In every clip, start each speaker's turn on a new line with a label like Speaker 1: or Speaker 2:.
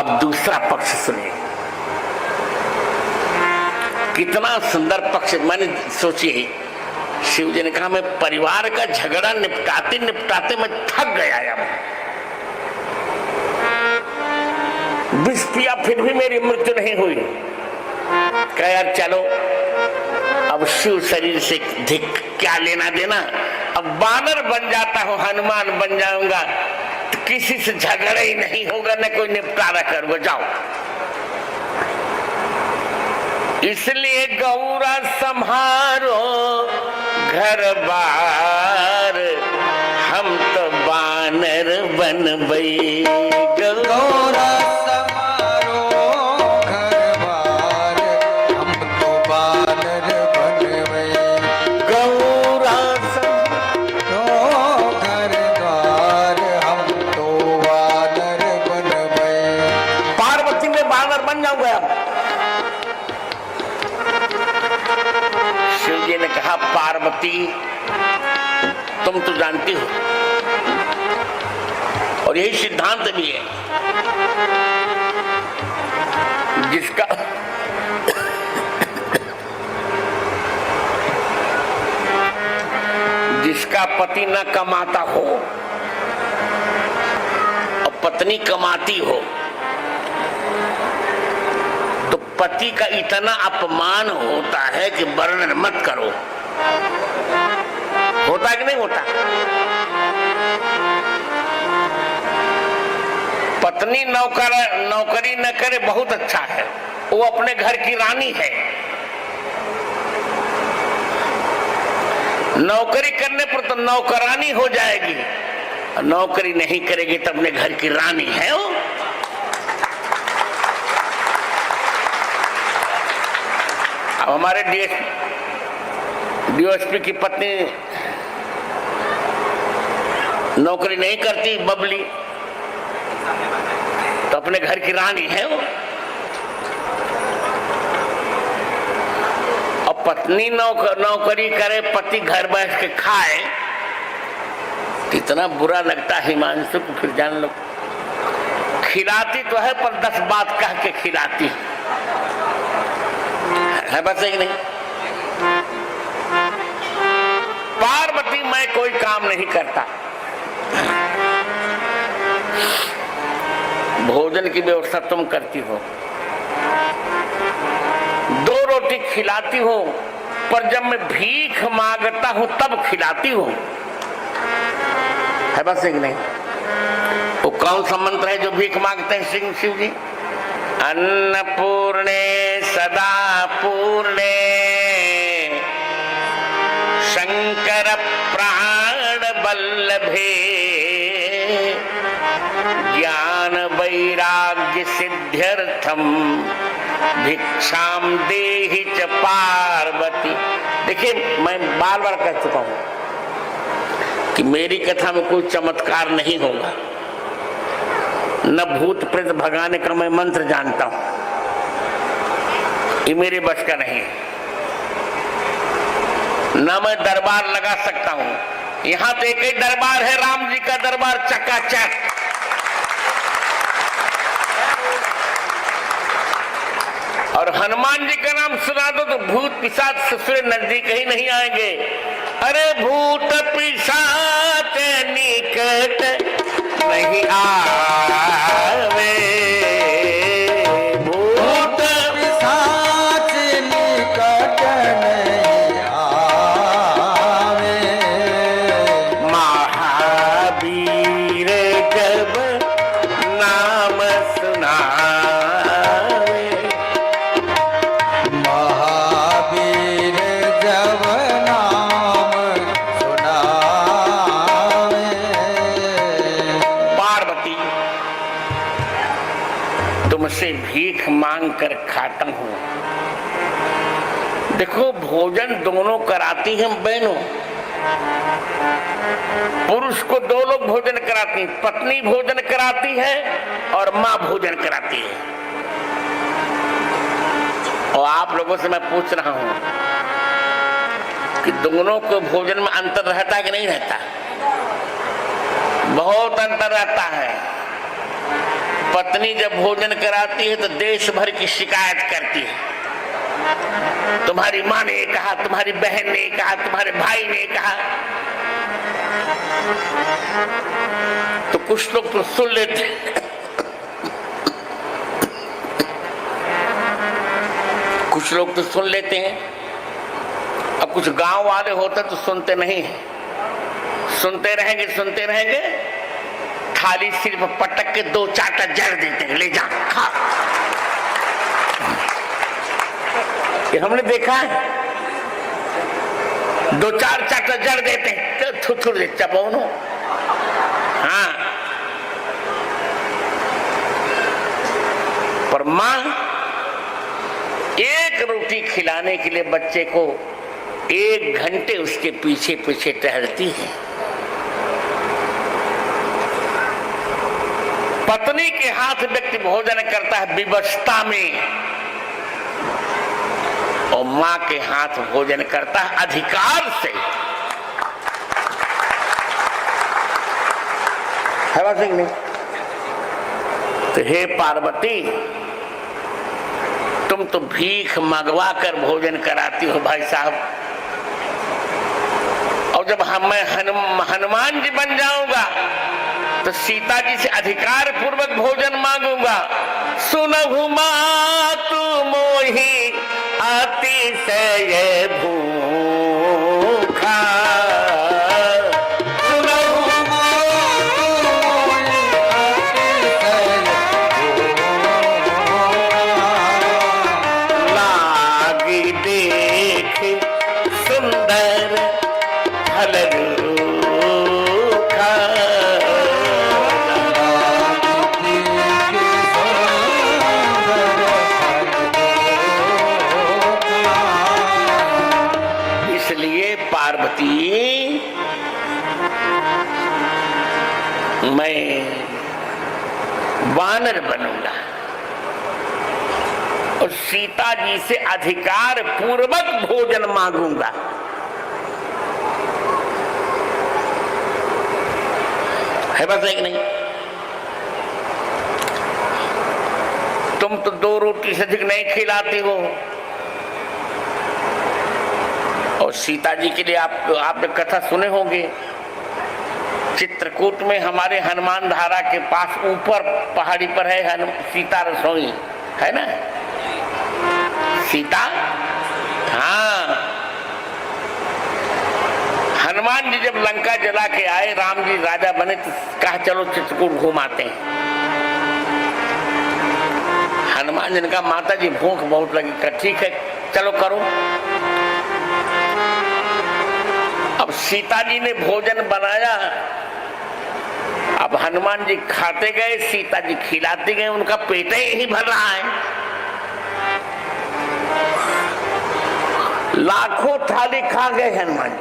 Speaker 1: अब दूसरा पक्ष सुनिए, कितना सुंदर पक्ष। मैंने सोचिए, शिव जी ने कहा मैं परिवार का झगड़ा निपटाते निपटाते मैं थक गया, अब विष पिया फिर भी मेरी मृत्यु नहीं हुई। कहा यार चलो, अब शिव शरीर से क्या लेना देना, अब बानर बन जाता हूं, हनुमान बन जाऊंगा, तो किसी से झगड़ा ही नहीं होगा, न कोई निपटारा करूंगा, जाओ। इसलिए गौरा संहारो घर बार, हम तो बानर बन गई।
Speaker 2: गौरा संहारो घर बार, हम तो बानर बन गए।
Speaker 1: गौरा संहारो
Speaker 2: घर द्वार, हम तो बानर बन गए।
Speaker 1: पार्वती में बानर बन जाऊंगा। शिव जी ने कहा पार्वती तुम तो जानती हो, और यही सिद्धांत भी है, जिसका पति न कमाता हो और पत्नी कमाती हो, तो पति का इतना अपमान होता है कि वर्णन मत करो। होता कि नहीं होता? पत्नी नौकरी न करे बहुत अच्छा है, वो अपने घर की रानी है। नौकरी करने पर तो नौकरानी हो जाएगी, नौकरी नहीं करेगी तो अपने घर की रानी है वो। अब हमारे डीएसपी की पत्नी नौकरी नहीं करती, बबली, तो अपने घर की रानी है वो। और पत्नी नौकरी करे, पति घर बैठ के खाए, कितना बुरा लगता है हिमांशु को। फिर जान लो, खिलाती तो है पर 10 बात कह के खिलाती है बस एक नहीं। पार्वती मैं कोई काम नहीं करता, भोजन की व्यवस्था तुम करती हो, 2 रोटी खिलाती हो, पर जब मैं भीख मांगता हूं तब खिलाती हो, है बस एक नहीं। वो कौन सा मंत्र है जो भीख मांगते हैं सिंह शिव जी? अन्नपूर्णे सदा पूर्णे शंकर प्राण वल्लभे ज्ञान वैराग्य सिद्ध्यर्थम भिक्षाम देहि च पार्वती। देखिए मैं बार बार कह चुका हूं कि मेरी कथा में कोई चमत्कार नहीं होगा, न भूत प्रेत भगाने का मैं मंत्र जानता हूं, ये मेरे बस का नहीं। न मैं दरबार लगा सकता हूं, यहां तो एक ही दरबार है, राम जी का दरबार चकाचक। और हनुमान जी का नाम सुना दो तो भूत पिशाच ससुर नजदीक ही नहीं आएंगे। अरे भूत पिशाच निकट नहीं आवे,
Speaker 2: भूत पिशाच निकट नहीं आवे।
Speaker 1: महावीर जब नाम सुनावे,
Speaker 2: महावीर जब नाम सुनावे।
Speaker 1: पार्वती तुमसे भीख मांग कर खाता हूं। देखो भोजन दोनों कराती हैं बहनों, पुरुष को 2 लोग भोजन कराती हैं, पत्नी भोजन कराती है और मां भोजन कराती है। और आप लोगों से मैं पूछ रहा हूं कि दोनों को भोजन में अंतर रहता है कि नहीं रहता? बहुत अंतर रहता है। पत्नी पत्नी जब भोजन कराती है तो देश भर की शिकायत करती है। तुम्हारी माँ ने कहा, तुम्हारी बहन ने कहा, तुम्हारे भाई ने कहा। तो कुछ लोग तो सुन लेते, कुछ लोग तो सुन लेते हैं। अब कुछ गांव वाले होते तो सुनते नहीं है। सुनते रहेंगे, थाली सिर्फ पटक के 2 चाटा जड़ देते हैं, ले जा खा। ये हमने देखा है, 2-4 चाटा जड़ देते हैं, थुथुर दे चबोनो। हाँ, पर मां एक रोटी खिलाने के लिए बच्चे को 1 घंटे उसके पीछे पीछे टहलती है। पत्नी के हाथ व्यक्ति भोजन करता है विवशता में, और मां के हाथ भोजन करता है अधिकार से। है बात नहीं? तो हे पार्वती, तुम तो भीख मंगवा कर भोजन कराती हो भाई साहब। और जब मैं हनुमान जी बन जाऊंगा तो सीता जी से अधिकार पूर्वक भोजन मांगूंगा। सुनहु मातु मोहि अतिशय भूखा, लागी देख सुंदर फल मैं वानर बनूंगा और सीता जी से अधिकार पूर्वक भोजन मांगूंगा। है बस एक नहीं? तुम तो 2 रोटी से अधिक नहीं खिलाते हो, और सीता जी के लिए आपने कथा सुने होंगे। चित्रकूट में हमारे हनुमान धारा के पास ऊपर पहाड़ी पर है सीता रसोई, है ना? सीता, हाँ। हनुमान जी जब लंका जला के आए, राम जी राजा बने, तो कहा चलो चित्रकूट घुमाते हैं। हनुमान जी ने कहा माता जी भूख बहुत लगी। कहा ठीक है चलो करो। अब सीता जी ने भोजन बनाया, अब हनुमान जी खाते गए, सीता जी खिलाते गए, उनका पेट ही भर रहा है। लाखों थाली खा गए हनुमान जी,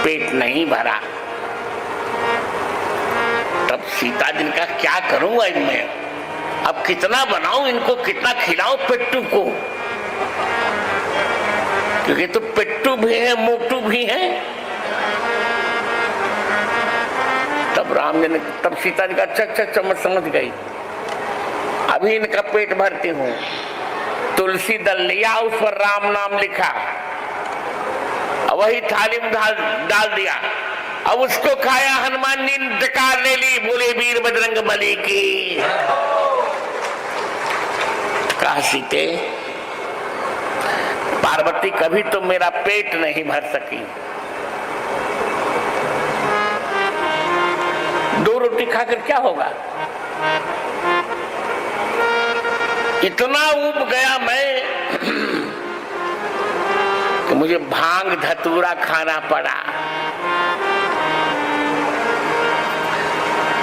Speaker 1: पेट नहीं भरा। तब सीता जी ने कहा क्या करूंगा इनमें, अब कितना बनाऊं इनको, कितना खिलाऊं पेट्टू को, क्योंकि तो पेट्टू भी है मोटू भी है। तब राम जी ने, तब सीता जी का अच्छा मैं समझ गई, अभी इनका पेट भरती हूँ। तुलसी दल लिया, उस पर राम नाम लिखा, वही थाली में डाल दिया। अब उसको खाया, हनुमान जी ने डकार ले ली, बोले वीर बजरंग बली की। कहा सीते, पार्वती कभी तो मेरा पेट नहीं भर सकी, 2 रोटी खाकर क्या होगा। इतना ऊब गया मैं कि मुझे भांग धतूरा खाना पड़ा।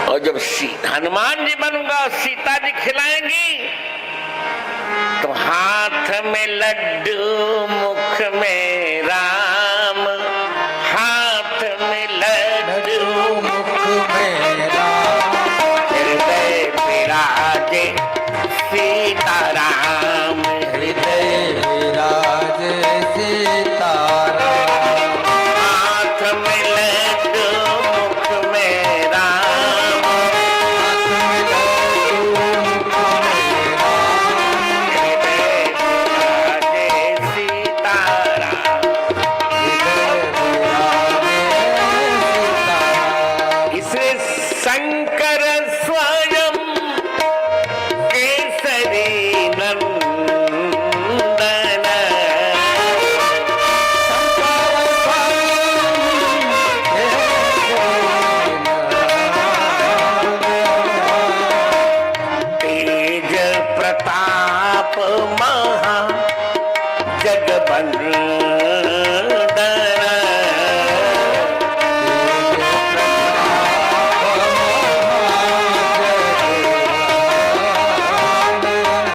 Speaker 1: और जब हनुमान जी बनूंगा, सीता जी खिलाएंगी, तो हाथ में लड्डू मुख में राम।